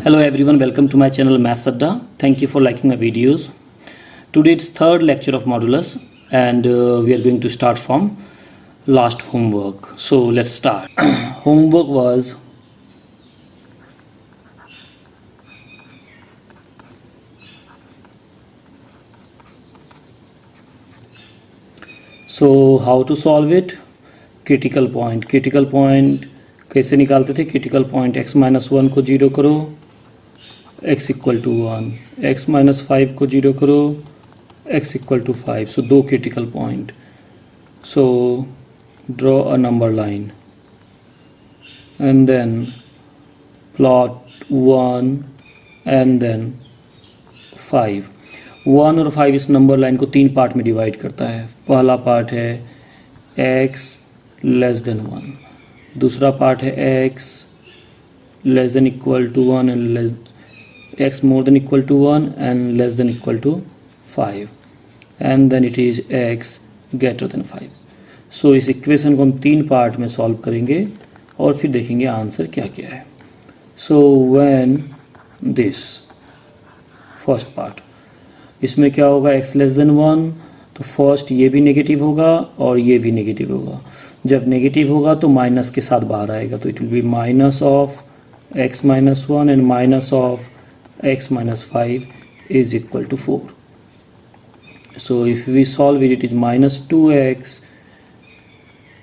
Hello everyone, welcome to my channel Maths Adda. Thank you for liking my videos. Today it's third lecture of modulus and we are going to start from last homework. So let's start. Homework was how to solve it. Critical point कैसे निकालते थे? Critical point x minus 1 को 0 करो, x equal to 1, x minus 5 को 0 करो, x equal to 5. So दो critical point. So draw a number line and then plot 1 and then 5. 1 और 5 इस नंबर लाइन को तीन पार्ट में डिवाइड करता है. पहला पार्ट है x लेस देन 1, दूसरा पार्ट है x less than equal to 1 and x more than equal to 1 and less than equal to 5 and then it is x greater than 5. So इस equation को हम तीन पार्ट में solve करेंगे और फिर देखेंगे आंसर क्या क्या है. So when this first part, इसमें क्या होगा? x लेस देन 1, तो फर्स्ट ये भी नेगेटिव होगा और ये भी नेगेटिव होगा. जब नेगेटिव होगा तो माइनस के साथ बाहर आएगा, तो it will be minus of x minus 1 and minus of x minus 5 is equal to 4. So if we solve it, it is minus 2x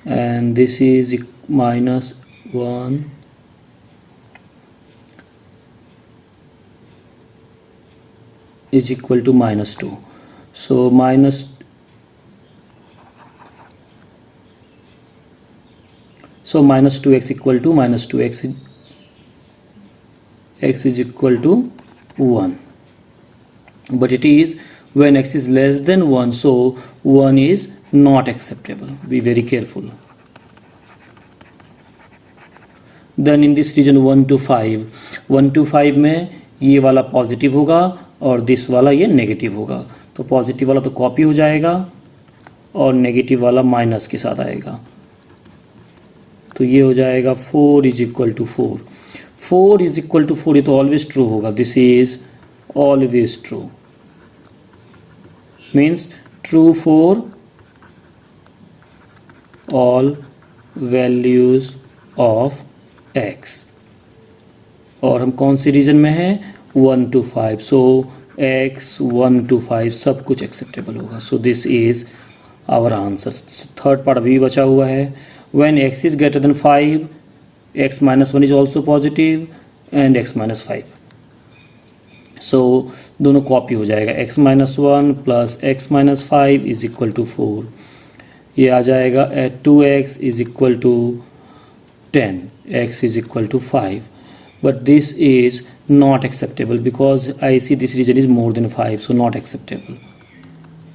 and this is minus 1 is equal to minus 2. So minus so minus 2x equal to minus 2x x is equal to 1, but it is when x is less than 1, so 1 is not acceptable. Be very careful. Then in this region 1 to 5 में ये वाला positive होगा और this वाला ये negative होगा. तो positive वाला तो कॉपी हो जाएगा और नेगेटिव वाला माइनस के साथ आएगा. तो ये हो जाएगा 4 is equal to 4. 4 is equal to 4, ये तो ऑलवेज ट्रू होगा. This is always true, means true for all values of x. और हम कौन सी रीजन में हैं? 1 to 5. सो x 1 to 5 सब कुछ एक्सेप्टेबल होगा. So this is our answer. Third part अभी बचा हुआ है. When x is greater than 5, x minus 1 is also positive and x minus 5. So दोनों कॉपी हो जाएगा. x minus 1 plus x minus 5 is equal to 4. ये आ जाएगा 2x is equal to 10, x is equal to 5, but this is not acceptable because I see this region is more than 5, so not acceptable.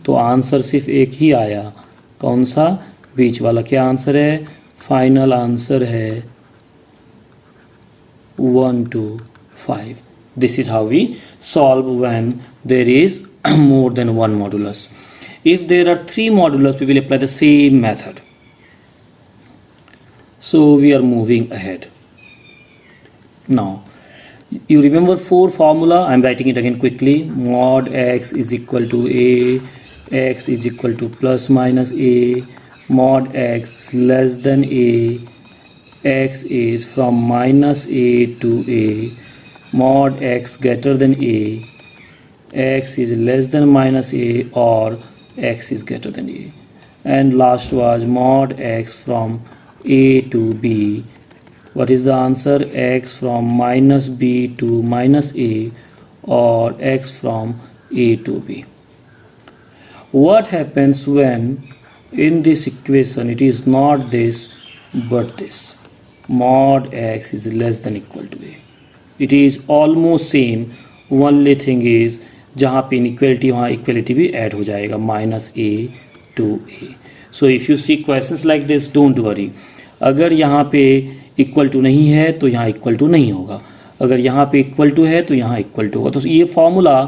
तो answer सिर्फ एक ही आया. कौन सा? बीच वाला. क्या आंसर है? फाइनल आंसर है 1 to 5. This is how we solve when there is more than one modulus. If there are three modulus, we will apply the same method. So we are moving ahead. Now you remember 4 formula. I am writing it again quickly. Mod x is equal to a, x is equal to plus minus a, mod x less than a, x is from minus a to a, mod x greater than a, x is less than minus a or x is greater than a, and last was mod x from a to b. What is the answer? X from minus b to minus a or x from a to b. What happens when in this equation it is not this but this? Mod x is less than equal to a. It is almost same. Only thing is जहाँ पे inequality वहाँ equality भी add हो जाएगा, minus a to a. So if you see questions like this, don't worry. अगर यहाँ पे equal to नहीं है तो यहाँ इक्वल टू नहीं होगा. अगर यहाँ पे इक्वल टू है तो यहाँ इक्वल टू होगा. तो ये फॉर्मूला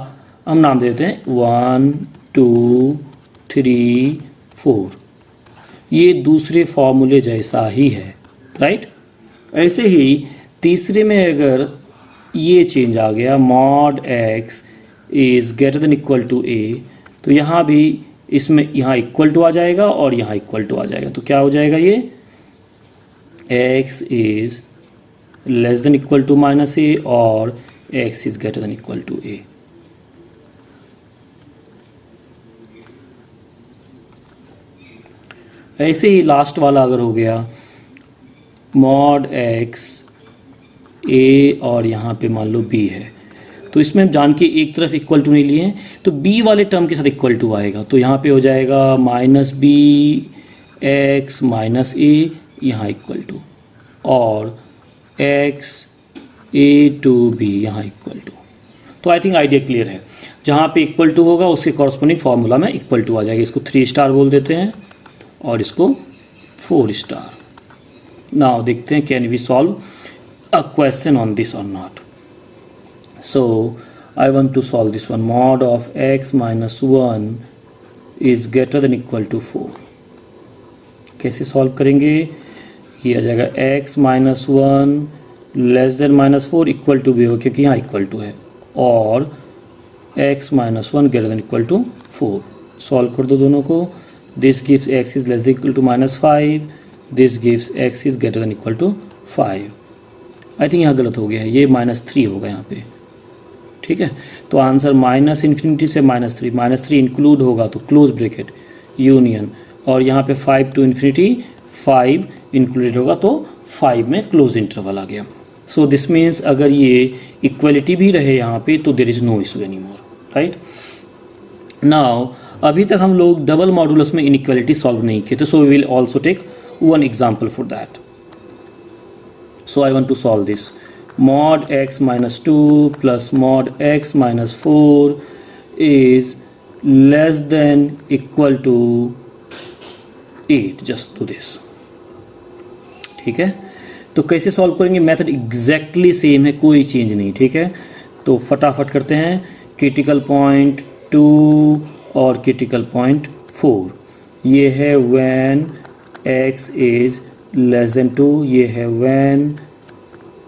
हम नाम देते हैं 1 2 3 4. ये दूसरे फॉर्मूले जैसा ही है, राइट? ऐसे ही तीसरे में अगर ये चेंज आ गया, mod x is greater than equal to a, तो यहाँ भी इसमें यहाँ इक्वल टू आ जाएगा और यहाँ इक्वल टू आ जाएगा, तो क्या हो जाएगा ये x is less than equal to minus a और x is greater than equal to a। ऐसे ही लास्ट वाला अगर हो गया मॉड x a और यहाँ पे मान लो b है, तो इसमें हम जान के एक तरफ इक्वल टू नहीं लिए हैं, तो b वाले टर्म के साथ इक्वल टू आएगा, तो यहाँ पे हो जाएगा माइनस बी एक्स माइनस ए, यहाँ इक्वल टू, और x a टू b यहाँ इक्वल टू। तो आई थिंक आइडिया क्लियर है, जहाँ पे इक्वल टू होगा उसके कॉरस्पॉन्डिंग फार्मूला में इक्वल टू आ जाएगा। इसको 3 स्टार बोल देते हैं और इसको 4 स्टार। नाउ देखते हैं can we solve a question on this or not. So I want to solve this one. Mod of x minus 1 is greater than equal to 4. कैसे सॉल्व करेंगे? ये आ जाएगा x minus 1 less than minus 4 equal to भी हो, क्योंकि यहाँ equal to है, और x minus 1 greater than equal to 4। Solve कर दो दोनों को। This gives x is less than equal to minus 5, this gives x is greater than equal to 5। I think यहाँ गलत हो गया है, ये -3 होगा यहाँ पे, ठीक है। तो आंसर माइनस इन्फिनिटी से -3 इंक्लूड होगा तो क्लोज ब्रैकेट यूनियन, और यहाँ पे 5 टू इन्फिनिटी 5 इंक्लूडेड होगा तो 5 में क्लोज इंटरवल आ गया। सो दिस मीन्स अगर ये इक्वलिटी भी रहे यहाँ पे तो there is no issue any more, right. Now अभी तक हम लोग डबल मॉडुलस में इनइक्वालिटी सॉल्व नहीं किए थे, so we will also take one example for that. So I want to solve this. Mod x minus 2 plus mod x minus 4 is less than equal to 8. Just do this. ठीक है, तो कैसे solve करेंगे? Method exactly same है, कोई change नहीं, ठीक है। तो फटाफट करते हैं। क्रिटिकल पॉइंट 2 और क्रिटिकल पॉइंट 4, ये है when x is less then 2, ये है when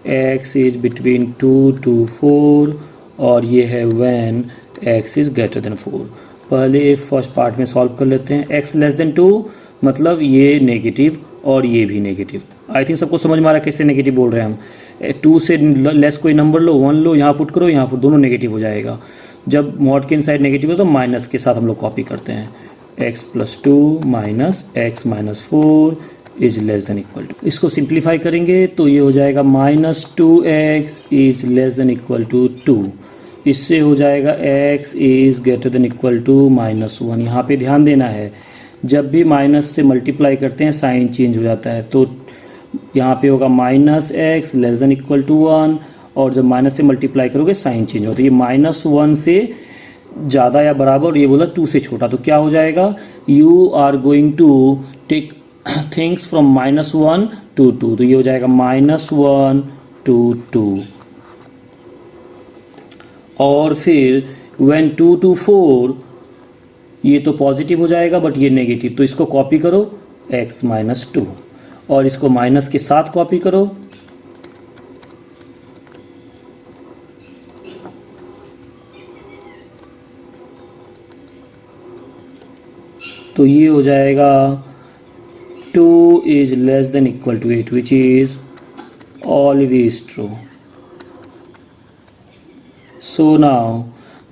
x is between 2 to 4, और ये है when x is greater than 4। पहले फर्स्ट पार्ट में सॉल्व कर लेते हैं। x लेस देन 2 मतलब ये नेगेटिव और ये भी नेगेटिव। आई थिंक सबको समझ में आ रहा है कैसे नेगेटिव बोल रहे हैं हम। 2 से लेस कोई नंबर लो, 1 लो, यहाँ पुट करो, यहाँ पर दोनों नेगेटिव हो जाएगा। जब मॉड के इनसाइड नेगेटिव हो तो माइनस के साथ हम लोग कॉपी करते हैं। x plus 2 minus x minus 4 is less than equal to, इसको सिंप्लीफाई करेंगे तो ये हो जाएगा -2x is less than equal to 2। इससे हो जाएगा x is greater than equal to -1। यहाँ पे ध्यान देना है, जब भी माइनस से मल्टीप्लाई करते हैं साइन चेंज हो जाता है, तो यहाँ पे होगा -x less than equal to 1, और जब माइनस से मल्टीप्लाई करोगे साइन चेंज होता है। ये -1 से ज़्यादा या बराबर, और ये बोला 2 से छोटा, तो क्या हो जाएगा? You are going to take things from -1 to 2, तो ये हो जाएगा -1 to 2। और फिर when 2 to 4, ये तो पॉजिटिव हो जाएगा बट ये नेगेटिव, तो इसको कॉपी करो x माइनस 2, और इसको माइनस के साथ कॉपी करो, तो ये हो जाएगा 2 is less than equal to 8, which is always true. So now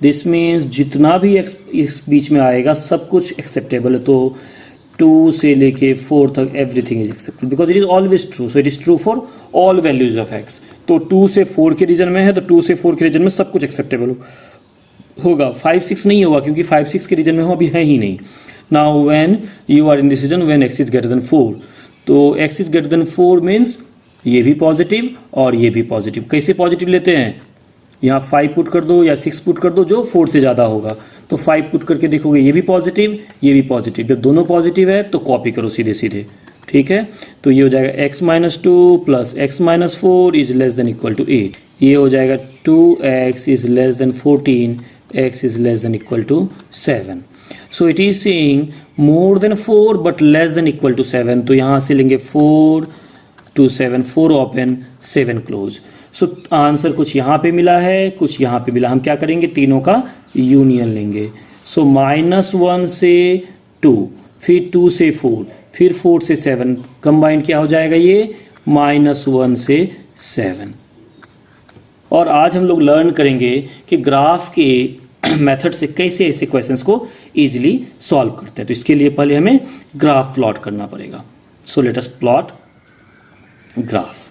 this means जितना भी इस बीच में आएगा सब कुछ एक्सेप्टेबल है। तो 2 से लेके 4 तक everything is acceptable because it is always true. So it is true for all values of x। तो 2 से 4 के रीजन में है, तो 2 से 4 के रीजन में सब कुछ एक्सेप्टेबल होगा। 5 6 नहीं होगा क्योंकि 5 6 के रीजन में हो अभी है ही नहीं। Now when you are in this region when x is greater than 4, तो x is greater than 4 means ये भी पॉजिटिव और ये भी पॉजिटिव। कैसे पॉजिटिव लेते हैं? यहाँ 5 पुट कर दो या 6 पुट कर दो, जो 4 से ज़्यादा होगा। तो 5 पुट करके देखोगे ये भी पॉजिटिव ये भी पॉजिटिव। जब दोनों पॉजिटिव है तो कॉपी करो सीधे सीधे, ठीक है। तो ये हो जाएगा x minus 2 plus x minus 4 is less than equal to 8। ये हो जाएगा 2x is less than 14, x is less than equal to 7। So it is saying more than 4 but less than equal to 7। तो यहाँ से लेंगे 4 to 7, 4 open 7 close. So answer कुछ यहाँ पे मिला है, कुछ यहाँ पे मिला। हम क्या करेंगे, तीनों का यूनियन लेंगे। सो -1 से 2, फिर 2 से 4, फिर 4 से 7, कंबाइन क्या हो जाएगा ये, -1 से 7। और आज हम लोग लर्न करेंगे कि ग्राफ के मेथड से कैसे ऐसे क्वेश्चंस को इजीली सॉल्व करते हैं। तो इसके लिए पहले हमें ग्राफ प्लॉट करना पड़ेगा। So let us plot graph.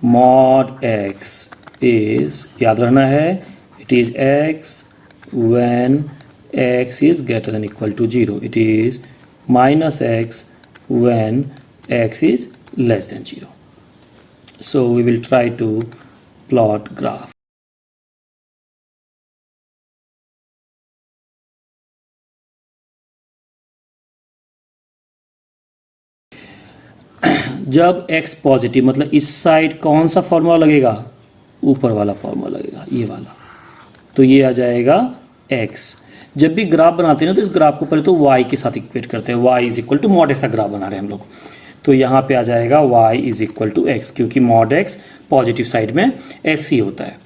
mod x is, याद रहना है, it is x when x is greater than equal to 0. It is -x when x is less than 0. So we will try to plot graph. जब x positive, मतलब इस side कौन सा formula लगेगा, ऊपर वाला फॉर्मूला लगेगा, ये वाला। तो ये आ जाएगा x। जब भी ग्राफ बनाते हैं ना तो इस ग्राफ को पहले तो y के साथ इक्वेट करते हैं। y is equal to mod, ऐसा ग्राफ बना रहे हैं हम लोग। तो यहाँ पे आ जाएगा y is equal to x, क्योंकि मॉड x पॉजिटिव साइड में x ही होता है।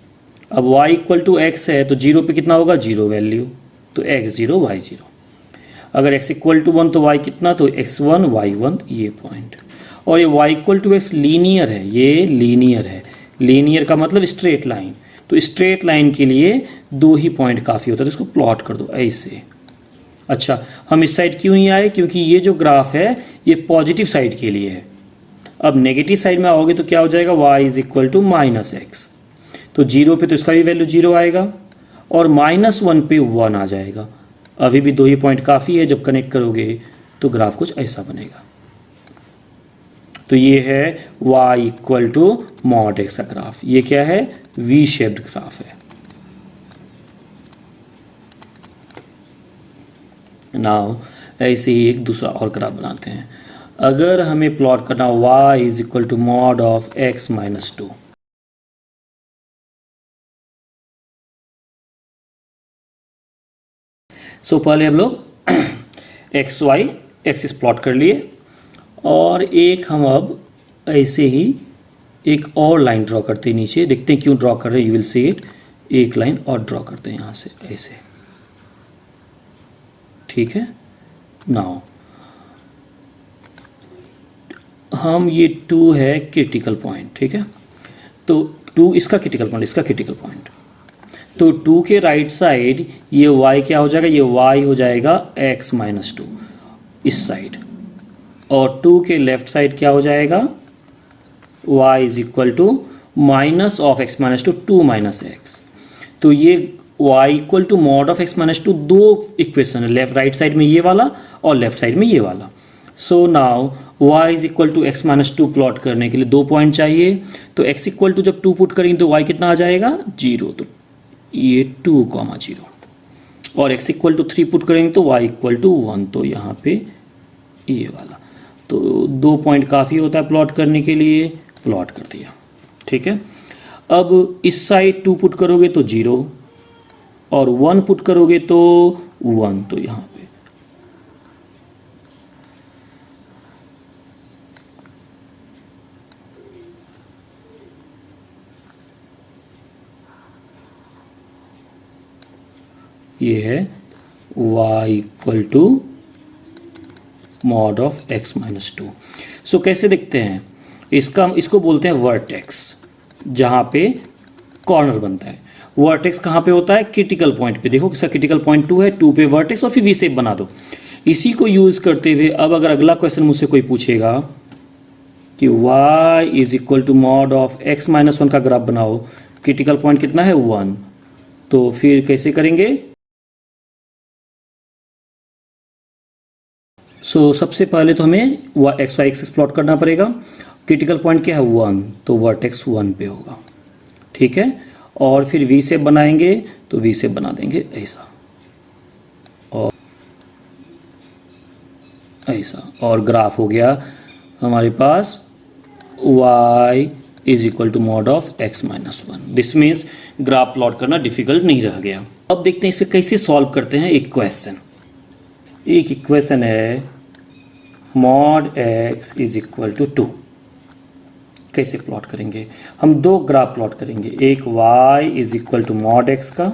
अब y इक्वल टू एक्स है तो 0 पे कितना होगा, 0 वैल्यू, तो x0 y0। अगर x इक्वल टू 1 तो y कितना, तो x1 y1, ये पॉइंट। और ये y equal to x linear है, ये लीनियर है। लीनियर का मतलब स्ट्रेट लाइन, तो स्ट्रेट लाइन के लिए 2 ही पॉइंट काफ़ी होता है। तो इसको प्लॉट कर दो ऐसे। अच्छा, हम इस साइड क्यों नहीं आए, क्योंकि ये जो ग्राफ है ये पॉजिटिव साइड के लिए है। अब नेगेटिव साइड में आओगे तो क्या हो जाएगा, y is equal to -x। तो 0 पे तो इसका भी वैल्यू 0 आएगा, और -1 पे 1 आ जाएगा। अभी भी 2 ही पॉइंट काफ़ी है। जब कनेक्ट करोगे तो ग्राफ कुछ ऐसा बनेगा। तो ये है y equal to mod x का ग्राफ। ये क्या है, वी शेप्ड ग्राफ है। नाउ ऐसे ही एक दूसरा और ग्राफ बनाते हैं। अगर हमें प्लॉट करना y is equal to mod of x minus 2, so पहले हम लोग एक्स वाई एक्सिस प्लॉट कर लिए, और एक हम अब ऐसे ही एक और लाइन ड्रॉ करते हैं नीचे। देखते हैं क्यों ड्रॉ कर रहे हैं, यू विल सी इट। एक लाइन और ड्रॉ करते हैं यहाँ से ऐसे, ठीक है। नाउ हम ये 2 है क्रिटिकल पॉइंट, ठीक है। तो 2 इसका क्रिटिकल पॉइंट, इसका क्रिटिकल पॉइंट। तो 2 के राइट साइड ये y क्या हो जाएगा, ये y हो जाएगा x माइनस 2 इस साइड, और 2 के लेफ्ट साइड क्या हो जाएगा, y is equal to minus of x minus 2, 2 minus x. तो ये y equal to mod of x minus 2, 2 equation है, लेफ्ट राइट साइड में ये वाला और लेफ्ट साइड में ये वाला। So now y is equal to x minus 2 plot करने के लिए 2 पॉइंट चाहिए। तो x इक्वल टू जब 2 पुट करेंगे तो y कितना आ जाएगा, 0। तो ये 2,0, और x इक्वल टू 3 पुट करेंगे तो y इक्वल टू 1, तो यहाँ पे ये वाला। तो 2 पॉइंट काफ़ी होता है प्लॉट करने के लिए, प्लॉट कर दिया, ठीक है। अब इस साइड 2 पुट करोगे तो 0, और 1 पुट करोगे तो 1, तो यहाँ पे ये है y equal to mod of x minus 2। So कैसे देखते हैं इसको बोलते हैं वर्टेक्स, जहाँ पे कॉर्नर बनता है। वर्टेक्स कहाँ पे होता है, क्रिटिकल पॉइंट पे। देखो इसका क्रिटिकल पॉइंट 2 है, 2 पे वर्टेक्स, और फिर वी शेप बना दो। इसी को यूज़ करते हुए अब अगर अगला क्वेश्चन मुझसे कोई पूछेगा कि y is equal to mod of x minus 1 का ग्राफ बनाओ, क्रिटिकल पॉइंट कितना है, 1, तो फिर कैसे करेंगे। सो सबसे पहले तो हमें एक्स वाई एक्सिस प्लॉट करना पड़ेगा। क्रिटिकल पॉइंट क्या है, 1, तो वर्टेक्स 1 पे होगा, ठीक है। और फिर वी शेप बनाएंगे, तो वी शेप बना देंगे ऐसा और ऐसा, और ग्राफ हो गया हमारे पास y is equal to mod of x minus 1। This means graph plot करना डिफिकल्ट नहीं रह गया। अब देखते हैं इसे कैसे सॉल्व करते हैं। एक इक्वेशन है mod x is equal to 2, कैसे प्लॉट करेंगे? हम दो ग्राफ प्लॉट करेंगे, एक y is equal to mod x का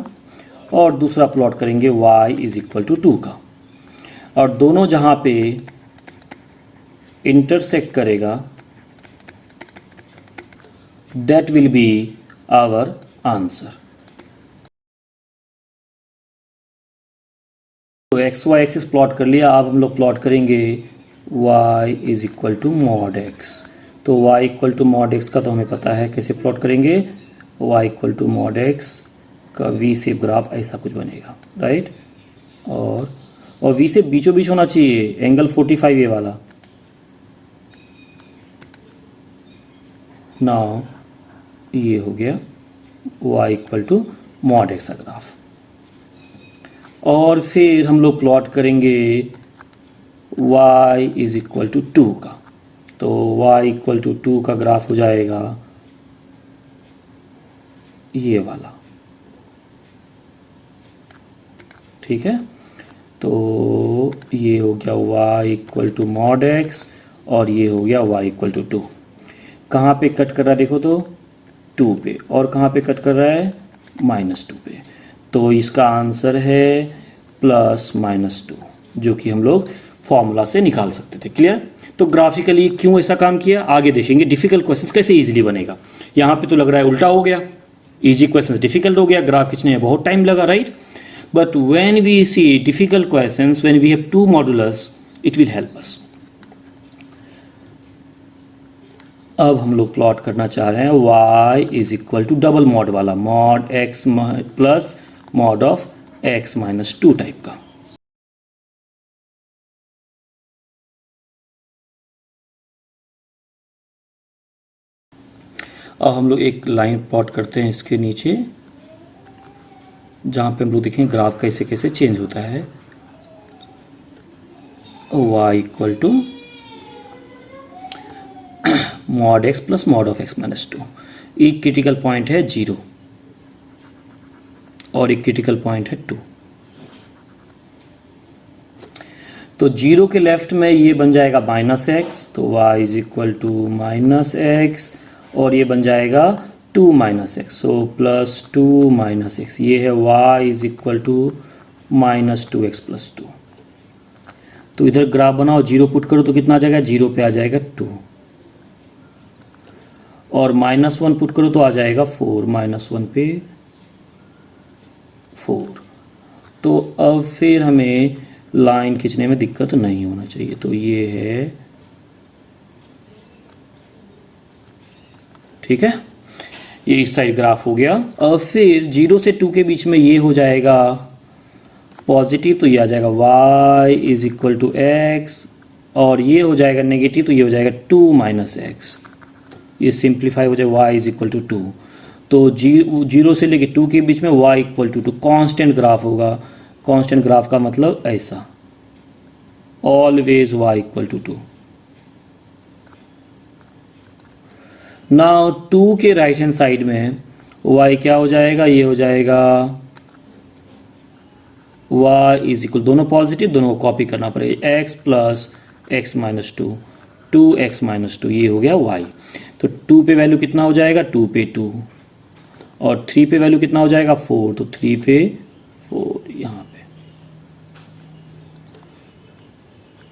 और दूसरा प्लॉट करेंगे y इज इक्वल टू 2 का, और दोनों जहाँ पे इंटरसेक्ट करेगा that will be our answer. तो एक्स वाई एक्सिस प्लॉट कर लिया, अब हम लोग प्लॉट करेंगे y is equal to mod x। तो y equal to mod x का तो हमें पता है कैसे प्लॉट करेंगे, y equal to mod x का वी शेप ग्राफ ऐसा कुछ बनेगा, राइट। और वी शेप बीचों बीच होना चाहिए, एंगल 45 ये वाला। नाउ ये हो गया y equal to mod x का ग्राफ। और फिर हम लोग प्लॉट करेंगे y इज इक्वल टू 2 का। तो y इक्वल टू 2 का ग्राफ हो जाएगा ये वाला, ठीक है। तो ये हो गया y equal to mod x और ये हो गया y इक्वल टू 2। कहाँ पे कट कर रहा है देखो तो 2 पे, और कहाँ पे कट कर रहा है -2 पे। तो इसका आंसर है +-2, जो कि हम लोग फॉर्मूला से निकाल सकते थे। क्लियर? तो ग्राफिकली क्यों ऐसा काम किया आगे देखेंगे। डिफिकल्ट क्वेश्चंस कैसे इजीली बनेगा, यहाँ पे तो लग रहा है उल्टा हो गया, इजी क्वेश्चंस डिफिकल्ट हो गया, ग्राफ खींचने में बहुत टाइम लगा, right. But when we see difficult questions, when we have 2 modulus, it will help us. अब हम लोग प्लॉट करना चाह रहे हैं y is equal to double mod वाला, mod x plus mod of x minus 2 type का। अब हम लोग एक लाइन प्लॉट करते हैं इसके नीचे, जहाँ पे हम लोग देखें ग्राफ कैसे कैसे चेंज होता है। y equal to mod x plus mod of x minus 2। एक क्रिटिकल पॉइंट है 0 और एक क्रिटिकल पॉइंट है 2। तो 0 के लेफ्ट में ये बन जाएगा -x, तो y is equal to -x, और ये बन जाएगा 2 -x, सो +2 -x। ये है y is equal to -2x plus 2। तो इधर ग्राफ बनाओ, 0 पुट करो तो कितना आ जाएगा, 0 पे आ जाएगा 2, और -1 पुट करो तो आ जाएगा 4, -1 पे 4। तो अब फिर हमें लाइन खींचने में दिक्कत नहीं होना चाहिए। तो ये है, ठीक है, ये इस साइड ग्राफ हो गया। अब फिर 0 से 2 के बीच में ये हो जाएगा पॉजिटिव, तो ये आ जाएगा y is equal to x, और ये हो जाएगा नेगेटिव, तो ये हो जाएगा 2 -x। ये सिंप्लीफाई हो जाए y इज इक्वल टू 2। तो 0 से लेके 2 के बीच में y equal to 2 constant graph होगा। कांस्टेंट ग्राफ का मतलब ऐसा, always y equal to 2। Now 2 के राइट हैंड साइड में y क्या हो जाएगा, ये हो जाएगा y इज इक्वल, दोनों पॉजिटिव, दोनों को कॉपी करना पड़ेगा, x plus x minus 2, 2x minus 2, ये हो गया y। तो 2 पे वैल्यू कितना हो जाएगा, 2 पे 2, और 3 पे वैल्यू कितना हो जाएगा 4, तो 3 पे 4। यहाँ पे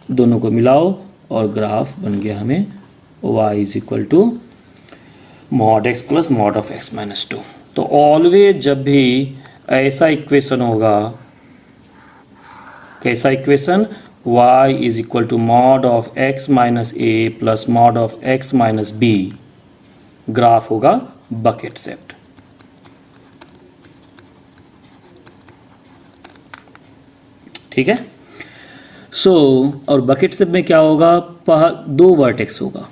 दोनों को मिलाओ और ग्राफ बन गया हमें y is equal to mod x plus mod of x minus 2। तो ऑलवेज जब भी ऐसा इक्वेशन होगा, कैसा equation, y is equal to mod of x minus a plus mod of x minus b, graph होगा बकेट शेप्ड। ठीक है। सो और बकेट शेप में क्या होगा, 2 वर्टेक्स होगा,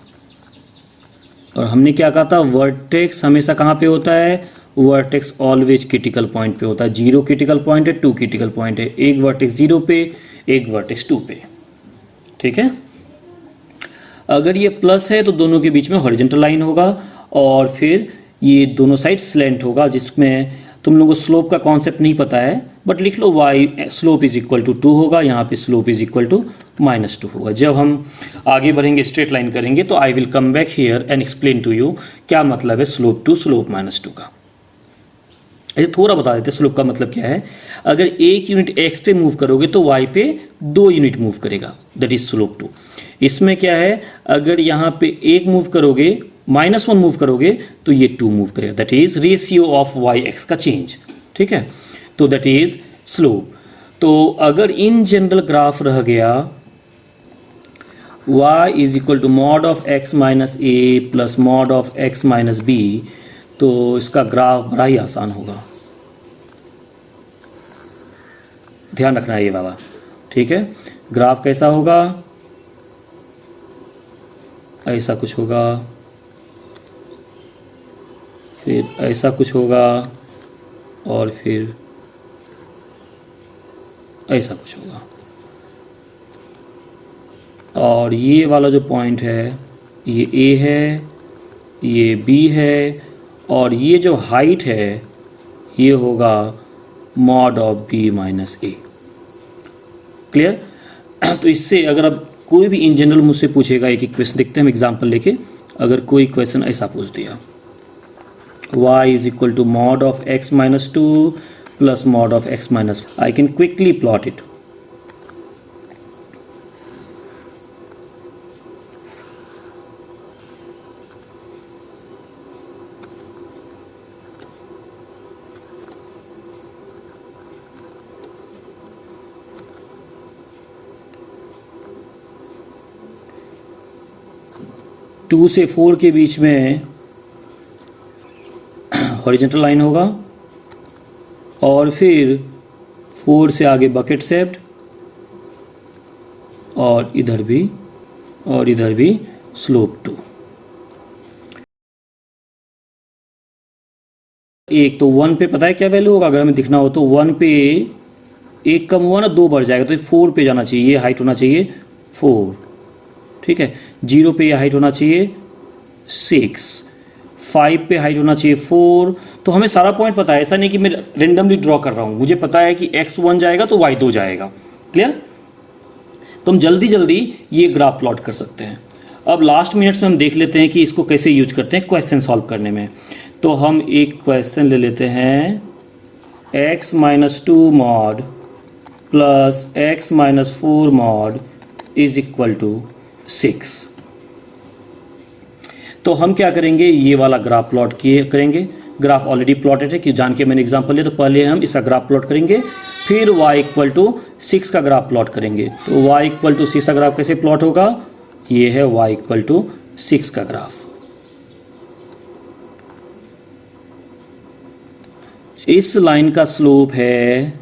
और हमने क्या कहा था, वर्टेक्स हमेशा कहाँ पे होता है, वर्टेक्स ऑलवेज क्रिटिकल पॉइंट पे होता है। 0 क्रिटिकल पॉइंट है, 2 क्रिटिकल पॉइंट है, एक वर्टेक्स 0 पे, एक वर्टेक्स 2 पे। ठीक है। अगर ये प्लस है तो दोनों के बीच में हॉरिजॉन्टल लाइन होगा, और फिर ये दोनों साइड स्लैंट होगा, जिसमें तुम लोगों को स्लोप का कॉन्सेप्ट नहीं पता है, बट लिख लो y slope is equal to 2 होगा, यहाँ पे स्लोप इज इक्वल टू -2 होगा। जब हम आगे बढ़ेंगे स्ट्रेट लाइन करेंगे तो I will come back here and explain to you क्या मतलब है स्लोप टू स्लोप -2 का। ऐसे थोड़ा बता देते स्लोप का मतलब क्या है। अगर 1 यूनिट x पे मूव करोगे तो y पे 2 यूनिट मूव करेगा, दैट इज स्लोप 2। इसमें क्या है, अगर यहाँ पे 1 मूव करोगे, -1 मूव करोगे तो ये 2 मूव करेगा, that is ratio of y x का चेंज। ठीक है, तो दैट इज स्लोप। तो अगर इन जनरल ग्राफ रह गया y is equal to mod of x minus a plus mod of x minus b, तो इसका ग्राफ बड़ा ही आसान होगा, ध्यान रखना है ये वाला। ठीक है, ग्राफ कैसा होगा, ऐसा कुछ होगा, फिर ऐसा कुछ होगा, और फिर ऐसा कुछ होगा। और ये वाला जो पॉइंट है ये A है, ये B है, और ये जो हाइट है ये होगा mod of B minus A. Clear? तो इससे अगर अब कोई भी इन जनरल मुझसे पूछेगा, एक एक क्वेश्चन देखते हैं हम एग्जांपल लेके। अगर कोई क्वेश्चन ऐसा पूछ दिया y is equal to mod of x minus 2 plus mod of x minus, I can quickly plot it. Two से 4 के बीच में हॉरिजॉन्टल लाइन होगा, और फिर 4 से आगे बकेट शेप्ड, और इधर भी स्लोप 2। एक तो 1 पे पता है क्या वैल्यू होगा, अगर हमें दिखना हो तो 1 पे 1 कम हुआ ना 2 बढ़ जाएगा, तो 4 पे जाना चाहिए, ये हाइट होना चाहिए 4। ठीक है, 0 पे ये हाइट होना चाहिए 6, 5 पे हाइट होना चाहिए 4। तो हमें सारा पॉइंट पता है, ऐसा नहीं कि मैं रेंडमली ड्रॉ कर रहा हूँ, मुझे पता है कि x 1 जाएगा तो y 2 जाएगा। क्लियर? तो हम जल्दी जल्दी ये ग्राफ प्लॉट कर सकते हैं। अब लास्ट मिनट्स में हम देख लेते हैं कि इसको कैसे यूज करते हैं क्वेश्चन सॉल्व करने में। तो हम एक क्वेश्चन ले लेते हैं, x minus 2 mod plus x minus 4 mod is equal to 6। तो हम क्या करेंगे, ये वाला ग्राफ प्लॉट करेंगे। ग्राफ ऑलरेडी प्लॉटेड है कि जान के मैंने एग्जांपल लिया, तो पहले हम इसका ग्राफ प्लॉट करेंगे, फिर y इक्वल टू 6 का ग्राफ प्लॉट करेंगे। तो y इक्वल टू 6 का ग्राफ कैसे प्लॉट होगा, ये है y इक्वल टू 6 का ग्राफ। इस लाइन का स्लोप है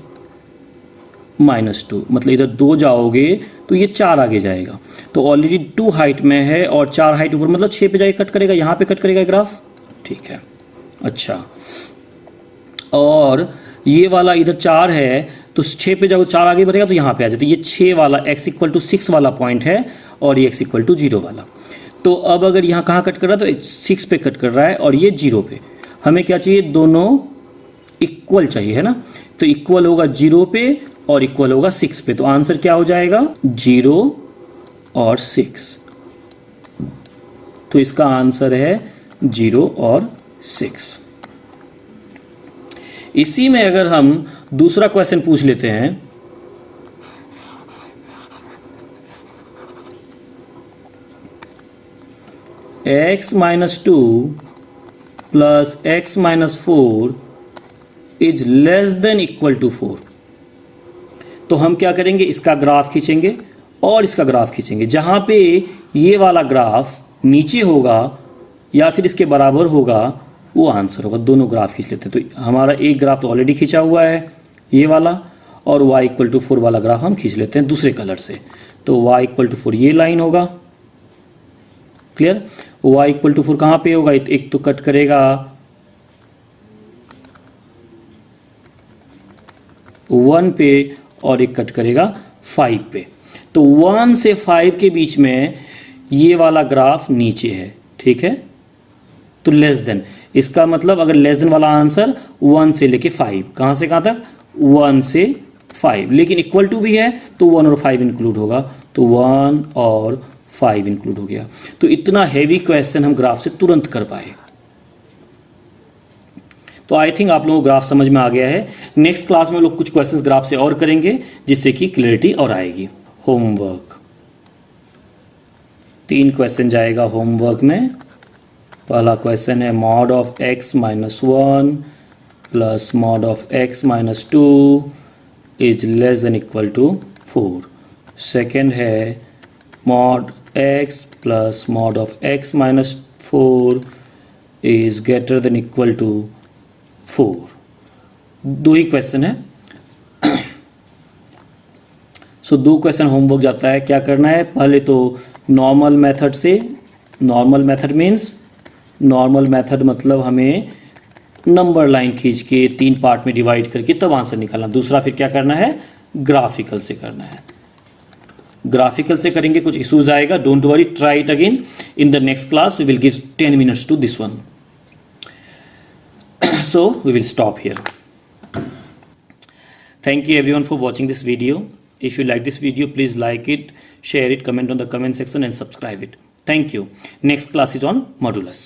-2, मतलब इधर 2 जाओगे तो ये 4 आगे जाएगा। तो ऑलरेडी 2 हाइट में है और 4 हाइट ऊपर, मतलब 6 पे जाके कट करेगा, यहाँ पे कट करेगा ग्राफ। ठीक है, अच्छा, और ये वाला इधर 4 है तो 6 पे जाओ 4 आगे बढ़ेगा तो यहाँ पे आ जाता है। ये 6 वाला x इक्वल टू 6 वाला पॉइंट है, और ये x इक्वल टू 0 वाला। तो अब अगर यहाँ कहाँ कट कर रहा है, तो 6 पे कट कर रहा है, और ये 0 पे। हमें क्या चाहिए, दोनों इक्वल चाहिए, है ना। तो इक्वल होगा 0 पे और इक्वल होगा 6 पे। तो आंसर क्या हो जाएगा, 0 और 6। तो इसका आंसर है 0 और 6। इसी में अगर हम दूसरा क्वेश्चन पूछ लेते हैं, x minus 2 plus x minus 4 is less than equal to 4। तो हम क्या करेंगे, इसका ग्राफ खींचेंगे और इसका ग्राफ खींचेंगे। जहां पे ये वाला ग्राफ नीचे होगा या फिर इसके बराबर होगा वो आंसर होगा। दोनों ग्राफ खींच लेते हैं। तो हमारा एक ग्राफ तो ऑलरेडी खींचा हुआ है ये वाला, और y इक्वल टू 4 वाला ग्राफ हम खींच लेते हैं दूसरे कलर से। तो y इक्वल टू 4 ये लाइन होगा। क्लियर? y इक्वल टू 4 कहाँ पे होगा, एक तो कट करेगा 1 पे और एक कट करेगा 5 पे। तो 1 से 5 के बीच में ये वाला ग्राफ नीचे है, ठीक है। तो लेस देन, इसका मतलब अगर लेस देन वाला आंसर 1 से लेके 5, कहाँ से कहाँ तक, 1 से 5, लेकिन इक्वल टू भी है तो 1 और 5 इंक्लूड होगा। तो तो 1 और 5 इंक्लूड हो गया। तो इतना हैवी क्वेश्चन हम ग्राफ से तुरंत कर पाए। तो आई थिंक आप लोगों को ग्राफ समझ में आ गया है। नेक्स्ट क्लास में हम लोग कुछ क्वेश्चंस ग्राफ से और करेंगे जिससे कि क्लैरिटी और आएगी। होमवर्क 3 क्वेश्चन जाएगा होमवर्क में। पहला क्वेश्चन है mod of x minus 1 plus mod of x minus 2 is less than equal to 4। Second है mod x plus mod of x minus 4 is greater than equal to 4। 2 ही question है। So 2 question homework जाता है। क्या करना है, पहले तो नॉर्मल मेथड से, normal method means, normal method मतलब हमें नंबर लाइन खींच के 3 पार्ट में डिवाइड करके तब आंसर निकालना। दूसरा फिर क्या करना है, ग्राफिकल से करना है। ग्राफिकल से करेंगे, कुछ इश्यूज आएगा, don't worry, try it again in the next class. We will give 10 minutes to this one. So we will stop here. Thank you everyone for watching this video. If you like this video, please like it, share it, comment on the comment section and subscribe it. Thank you. Next class is on modulus.